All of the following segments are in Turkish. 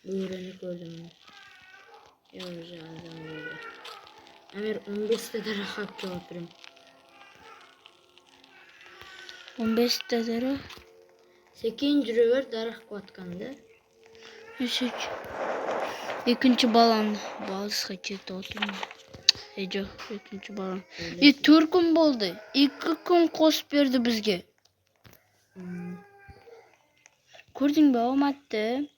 Öğreni gördüm. Yavruca adam böyle. Emir 15'te de rahat cevaplarım. 15 dedere. 8 röver daraq qatqanda. Üsük. İkinci balan. Balısqa ketdi oturma. Ejo, ikinci balan. Türküm boldu. 2 kun qosip berdi bizge. Ko'rdingmi, omadni?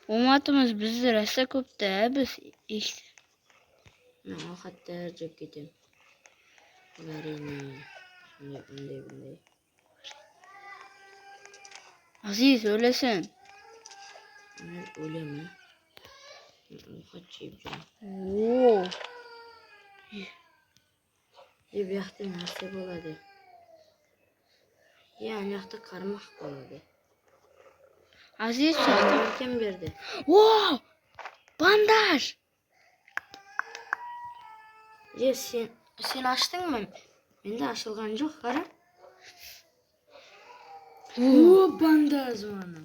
Omadimiz bizni rosa ko'pda. Biz Men ovqat tayyorlab ketdim. Varini. Bunday. Aziz o'lasan. Emir o'laman. Ovqat yeb juraman. Oo. Bu yoqda narsa bo'ladi. Yani yoqda qarmoq bo'ladi. Aziz Kim berdi? Oo! Bandaj. Ya sen açdingmi? Menda açılgan yo'q, qara. Oo, bandaj mana.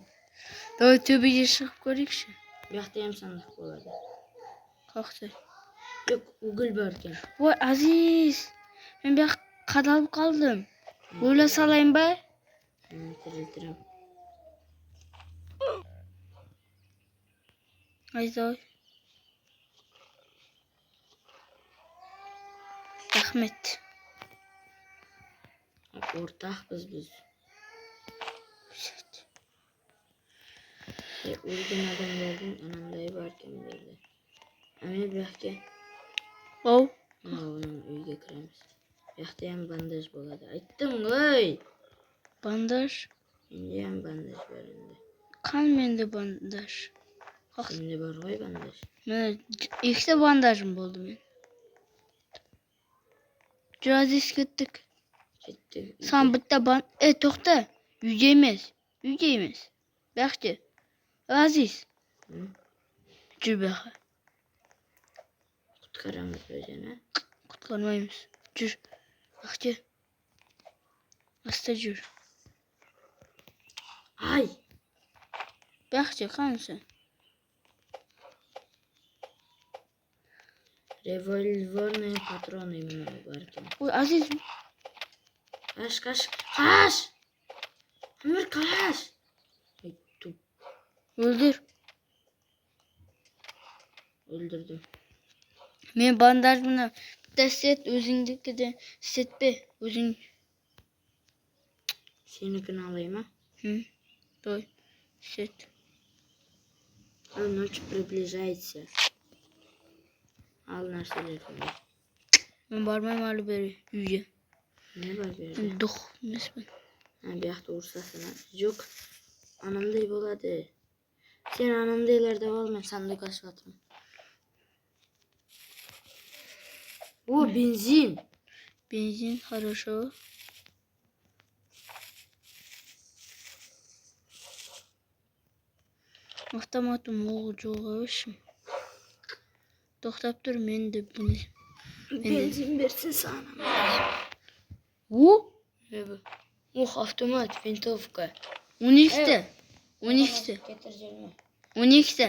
Давай töbeye chiqib ko'rikchi. Bu yoqda ham sandiq bo'ladi. Qoqdi. Yo'q, ugul bor ekan. Voy Aziz. Men bu yoqqa qadalib qoldim. O'la salayinmi? Tiriltirim. Ayzoy. Rahmet. O'rtaq biz. O'lgan odamlarning anamday barkam berdi. Amir bu yoqqa. Ov. Uning uyiga kiramiz. Bu yoqda ham bandaj bo'ladi. Aytdim-ku. Bandaj. Menga ham bandaj berildi. Qan menda bandaj. Sende bor qo'y bandaj. Mana ikkita bandajim bo'ldi men. Aziz ketdik. Ketdik. Sen bitta to'xta. Uyga emas. Baxti. Aziz. Jur bu yoqqa. Qutqaramiz o'zini. Qutqarmaymiz. Jur. Baxti. Asta jur. Ay. Baxti qansan? Revolverni patroni mana barkan. Oy Aziz. Qash. Amir qash. Öldür. Öldürdüm. Men bandaj bilan bitta set o'zingnikida setbe. O'zing. Senikini alayım. Toy. Set. Ночь приближается. Al narsalarını. Men bormayman hali beri uyga. Ne var böyle? Duh emasman. Ha, bir hafta uğursasına. Yok. Anamday bo'ladi. Sen anamdaylarda ol, men sandık açvatım. O benzin. Benzin хорошо. Avtomatim yo'q. To'xtab tur, men deb buni. Benzin versin sana. O? Ne bu? Oh, avtomat, винтовка. 12'te. 12'te. Getireceğim. 12'te.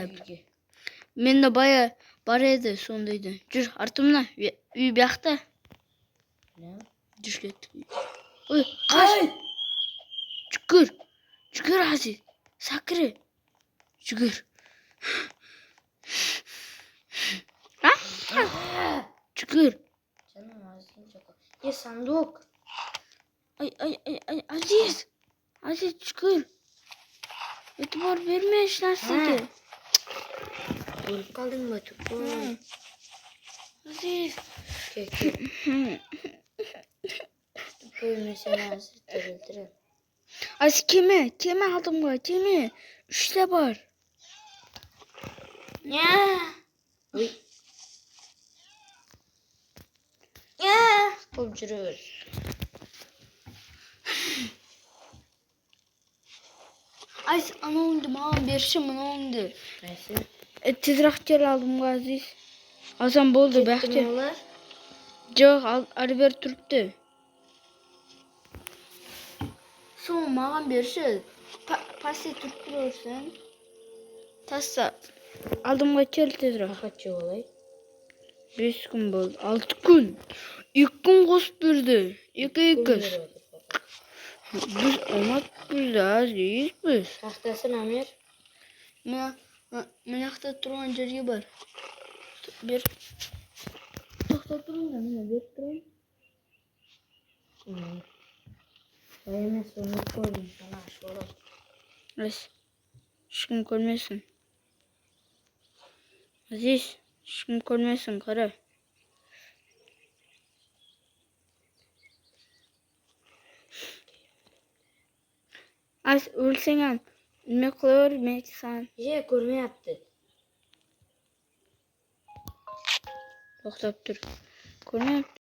Menda baya bar edi sondaydı. Jur, artimdan. Uy bu yoqda. Ne? Jur ketdik. Oy, qash. Chukur Aziz. Sakri. Chukur. Ha? Chukur. Canım ağzını çok. Ya sandık. Ay Aziz. Aziz chukur. E'tibor berma hech narsaga. O'lib qoldingmi tuqqan? Aziz. Kel. Qo'yma seni Aziz tiriltirib. Aziz kema aldimga, kema. 3ta bor. Ya. Oy. Ya. Qo'yib juraver. Aziz ana undi bana berishim mana undi. Qaysi? Tezroq kel aldimga Aziz. Olsam bo'ldi, baxti. Ular? Yo'q, Albert turibdi. So'ng menga berishdi. Pastga turib turarsan. Tassa aldımga kel tezroq. Kaççı olay? 5 gün boldu. 6 gün. 2 gün kosup berdi. 2 Biz olmaz bizde aziz biz. Tahtasın Amir. Men yakta turgan jerge bar. Bir. Toxtab turing da mene berip turing. Sayın sonu koydum sana aşk olam. Res. Hiç kim görmesin. Aziz. Hiç kim görmesin kara. Az ölsen ham nima qilavermaysan. Ko'rmayapti. To'xtab tur. Ko'rmayapti.